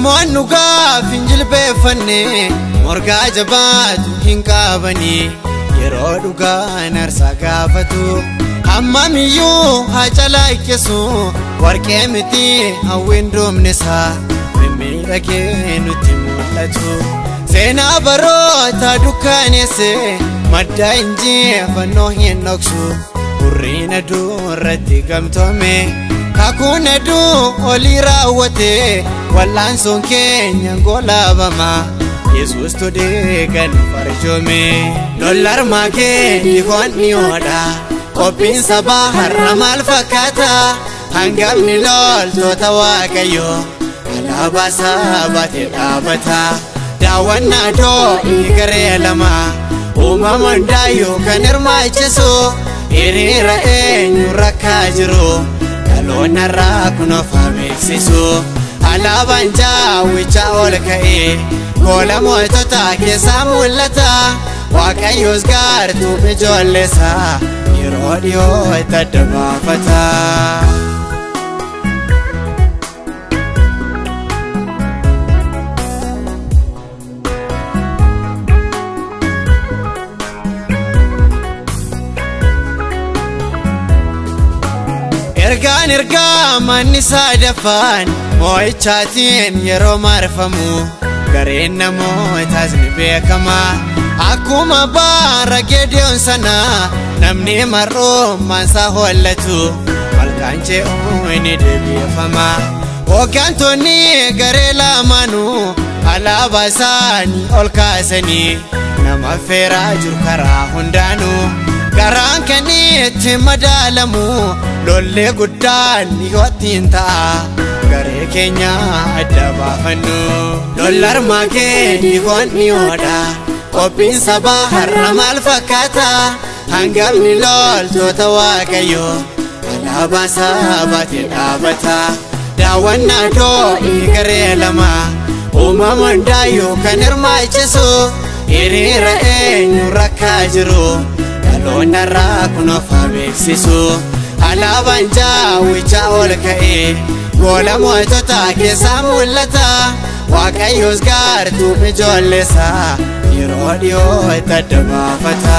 Ilmoon dhugaa finjil beeffanne morgaa jabaatu hin qabani yeroo dhugaa narsa gaafatu hammamiyyuu haa calaaqqisu warqee miti hawwiin doomnisa mimmiidhagee nutti mul'atu seenaa baroota dukkaaneesse madda injifannoo hin dhoksu burriin aduu irratti gamtoome kakuun aduu olii raawwate wal'aansoon keenya ngolaabama Yesuus todee kan farjoome lollarmaa kee dhiigoon dhiyoodha qophiin sabaa har'a maal fakkaata hangafni loltoota waaqayyoo alaabaa sabaatee dhaabata daawwannaa doonii garee lama uumama hundayyuu kan hirmaachisu hiriira eenyu rakkaa jiru dhaloonni irraa kunuuf beeksisu alaabaan jaawwicha ol ka'ee goola mootota keessaa mul'ata waaqayyoos gaartuu ijoolleessa yeroo dhiyoo itti adda baafata. Ergaan ergaa manni saadaffaan moo'ichaatiin yeroo marfamu gareen namootaas ni beekama akkuma baara Geediyoon sana namni mar'ummaansaa hollatu malkaan ce'uu ni deebiifama hooggantoonni garee lamaanuu alaabaa isaanii ol kaasanii nama feeraa jiru karaa hundaanuu garaan kan itti madaalamu lollee guddaan dhiyoottiin ta'a garee keenya adda baafannu lollarmaa kee dhiigoon dhiyoodha qophiin sabaa har'a maal fakkaata hangafni loltoota waaqayyoo alaabaa sabaatee dhaabata daawwannaa doonii garee lama uumama hundayyuu kan hirmaachisu hiriira eenyu rakkaa jiru dhaloonni irraa kunuuf beeksisu alaabaan jaawwicha ol ka'ee goola mootota keessaa mul'ata waaqayyoos gaartuu ijoolleessa yeroo dhiyoo itti adda baafata.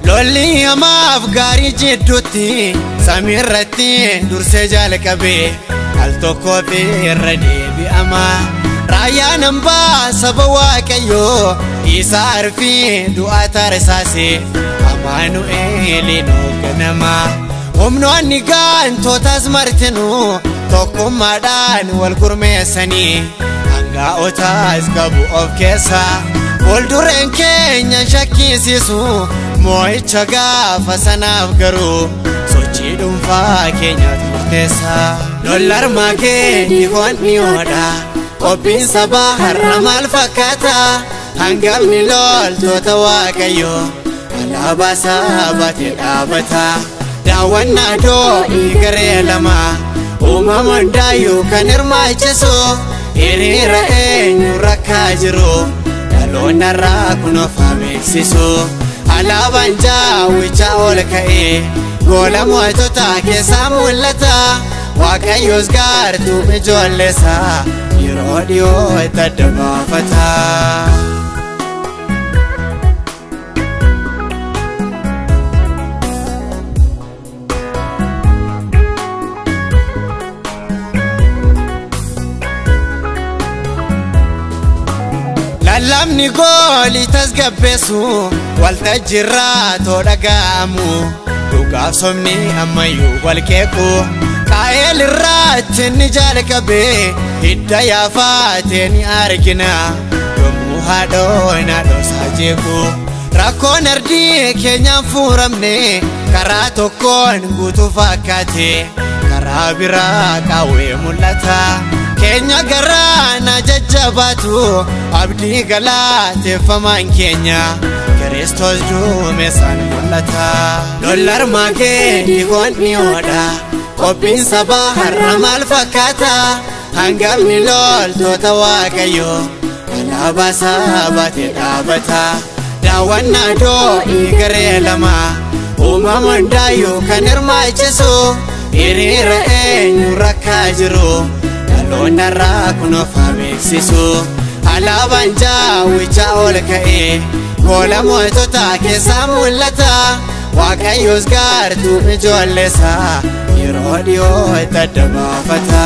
lolli hamaaf gaarii jidduutti samiirratti dursee jalqabee al tokko irra deebi'ama raayyaan hambaa saba waaqayyoo isaa arfii du'aa taasisaa amaanu'eeliin hoogganama humnoonni gaantootaas martinuu tokkummaadhaan wal gurmeessanii hangaa'otaas qabu of keessa fuuldureen keenya shakkisiisu moo'icha gaafa sanaaf garuu sochii dhuunfaa keenyaatu murteessa lollarmaa kee dhiigoon dhiyoodha qophiin sabaa har'a maal fakkaata hangafni loltoota waaqayyoo alaabaa sabaatee dhaabata daawwannaa doonii garee lama uumama hundayyuu kan hirmaachisu hiriira eenyu rakkaa jiru dhaloonni irraa kunuuf beeksisu alaabaan jaawwicha ol ka'ee goola mootota keessaa mul'ata waaqayyoos gaartuu ijoolleessa yeroo dhiyoo itti adda baafata. Lamni goolii tasgabbeessu waltajjiirraa too dhaga'amu dhugaaf sobni ammayyuu wal qeequ qaa'eel irratti ni jalqabee hidda yaafatee ni argina yommuu haadhoon haadhosaa jeequ rakkoon ardii keenyaan fuuramne karaa tokkoon guutuu fakkaate karaa biraa qawwee mul'ata keenya garaana jajjabaatu abdii galateeffamaan keenya Kiristoos duumessaan mul'ata lollarmaa kee dhiigoon dhiyoodha qophiin sabaa har'a maal fakkaata hangamni loltoota waaqayyo alaabaa sabaatee dhaabata daawwannaa doonii garee lama uumamaan daayuu kan hirmaachisu hiriira eenyu rakkaa jiru dhaloonni irraa kunuuf beeksisu alaabaan jaawichaa ol ka'ee gola mootota keessaa mul'ata waaqayyoos gaartuu ijoollesaa yeroo dhiyoo itti adda baafata.